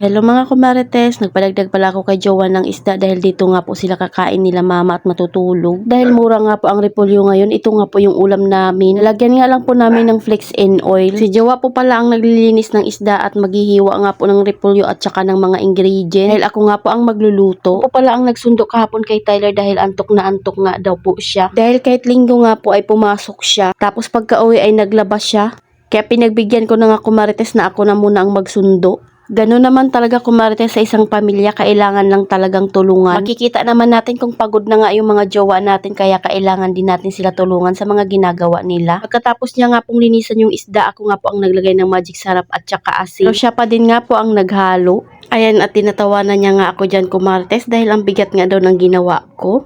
Hello mga kumarites, nagpadagdag pala ako kay Jowa ng isda dahil dito nga po sila kakain nila mama at matutulog. Dahil mura nga po ang repolyo ngayon, ito nga po yung ulam namin. Nalagyan nga lang po namin ng flakes and oil. Si Jowa po pala ang naglilinis ng isda at maghihiwa nga po ng repolyo at saka ng mga ingredients. Dahil ako nga po ang magluluto. Ako pala ang nagsundo kahapon kay Tyler dahil antok nga daw po siya. Dahil kahit linggo nga po ay pumasok siya. Tapos pagka uwi ay naglabas siya. Kaya pinagbigyan ko na nga kumarites na ako na muna ang magsundo. Gano'n naman talaga kumarites sa isang pamilya, kailangan lang talagang tulungan. Makikita naman natin kung pagod na nga yung mga jowa natin kaya kailangan din natin sila tulungan sa mga ginagawa nila. Pagkatapos niya nga pong linisan yung isda, ako nga po ang naglagay ng magic sarap at saka asin. Pero siya pa din nga po ang naghalo. Ayan at tinatawanan niya nga ako dyan kumarites dahil ang bigat nga daw ng ginawa ko.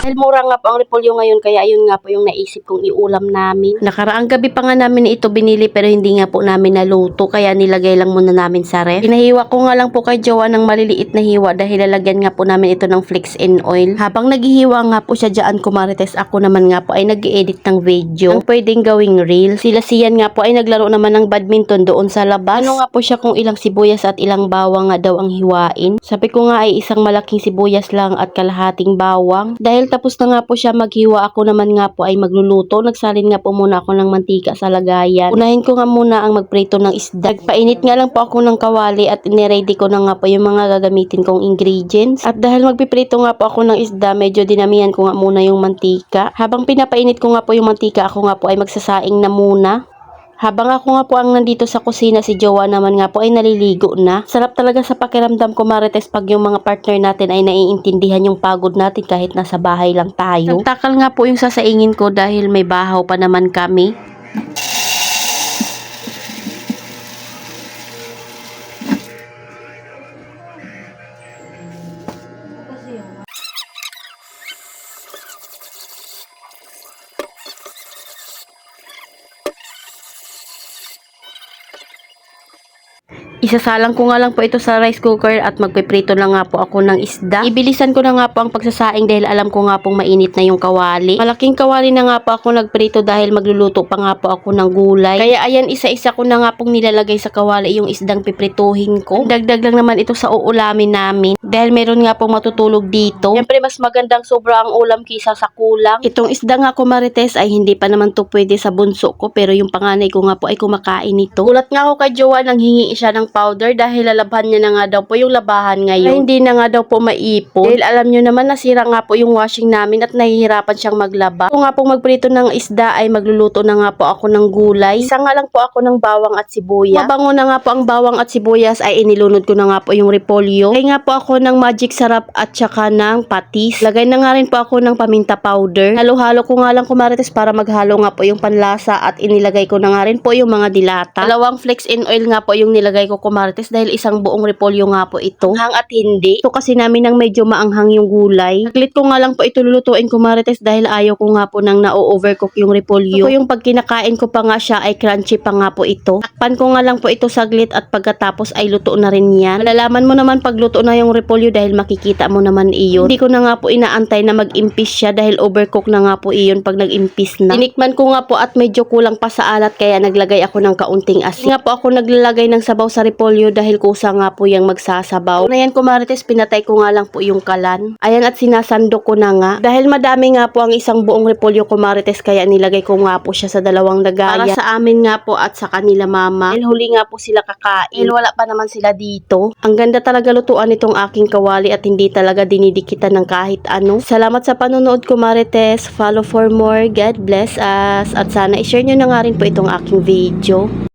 Dahil mura nga po ang repolyo ngayon kaya ayun nga po yung naisip kong iulam namin. Nakaraang gabi pa nga namin ito binili pero hindi nga po namin naluto kaya nilagay lang muna namin sa ref. Pinahiwa ko nga lang po kay Jowa ng maliliit na hiwa dahil lalagyan nga po namin ito ng flakes and oil. Habang naghihiwa nga po siya dyan kumarites, ako naman nga po ay nag-edit ng video. Ang pwedeng gawing reel. Sila Sian nga po ay naglaro naman ng badminton doon sa labas. Ano nga po siya kung ilang sibuyas at ilang bawang nga daw ang hiwain. Sabi ko nga ay isang malaking sibuyas lang at kalahating bawang. Dahil tapos na nga po siya maghiwa, ako naman nga po ay magluluto. Nagsalin nga po muna ako ng mantika sa lagayan. Unahin ko nga muna ang magprito ng isda. Nagpainit nga lang po ako ng kawali at niready ko na nga po yung mga gagamitin kong ingredients. At dahil magpiprito nga po ako ng isda, medyo dinamihan ko nga muna yung mantika. Habang pinapainit ko nga po yung mantika, ako nga po ay magsasaing na muna. Habang ako nga po ang nandito sa kusina, si Jowa naman nga po ay naliligo na. Sarap talaga sa pakiramdam ko marites pag yung mga partner natin ay naiintindihan yung pagod natin kahit nasa bahay lang tayo. Nagtakal nga po yung sasaingin ko dahil may bahaw pa naman kami. Isasalang ko nga lang po ito sa rice cooker at magpiprito na nga po ako ng isda. Ibilisan ko na nga po ang pagsasaing dahil alam ko nga pong mainit na yung kawali. Malaking kawali na nga po ako nagprito dahil magluluto pa nga po ako ng gulay. Kaya ayan, isa-isa ko na nga pong nilalagay sa kawali yung isdang piprituhin ko. Dagdag lang naman ito sa uulamin namin dahil meron nga pong matutulog dito. Siyempre mas magandang sobra ang ulam kisa sa kulang. Itong isda nga ko marites ay hindi pa naman to pwede sa bunso ko pero yung panganay ko nga po ay kumakain nito. Gulat nga ako kay Jowa nang hingi siya ng powder dahil lalabhan niya na nga daw po yung labahan ngayon. Ay, hindi na nga daw po maipon. Dahil alam nyo naman nasira nga po yung washing namin at nahihirapan siyang maglaba. Kung nga po magprito ng isda ay magluluto na nga po ako ng gulay. Isa nga lang po ako ng bawang at sibuyas. Mabango na nga po ang bawang at sibuyas ay inilunod ko na nga po yung repolyo. Lagay nga po ako ng magic sarap at saka ng patis. Lagay na nga rin po ako ng paminta powder. Halo-halo ko nga lang kumarites para maghalo nga po yung panlasa at inilagay ko na nga rin po yung mga dilata. Dalawang flakes and oil nga po yung nilagay ko kumarites dahil isang buong repolyo nga po ito. Hang at hindi. Ito kasi namin ng medyo maanghang yung gulay. Saglit ko nga lang po ito lulutuin kumarites dahil ayaw ko nga po nang na-overcook yung repolyo. So, yung pag kinakain ko pa nga siya ay crunchy pa nga po ito. Takpan ko nga lang po ito saglit at pagkatapos ay luto na rin yan. Malalaman mo naman pag luto na yung repolyo dahil makikita mo naman iyon. Hindi ko na nga po inaantay na mag-impis siya dahil overcook na nga po iyon pag nag-impis na. Tinikman ko nga po at medyo kulang pa sa alat kaya naglagay ako ng kaunting asin. Nga po ako naglalagay ng sabaw sa repolyo dahil kusa nga po yung magsasabaw. Na yan kumarites, pinatay ko nga lang po yung kalan. Ayan at sinasandok ko na nga. Dahil madami nga po ang isang buong repolyo kumarites kaya nilagay ko nga po siya sa dalawang lagayan. Para sa amin nga po at sa kanila mama. Dahil huli nga po sila kakain. Dahil wala pa naman sila dito. Ang ganda talaga lutuan itong aking kawali at hindi talaga dinidikitan ng kahit ano. Salamat sa panonood kumarites. Follow for more. God bless us. At sana i-share nyo na nga rin po itong aking video.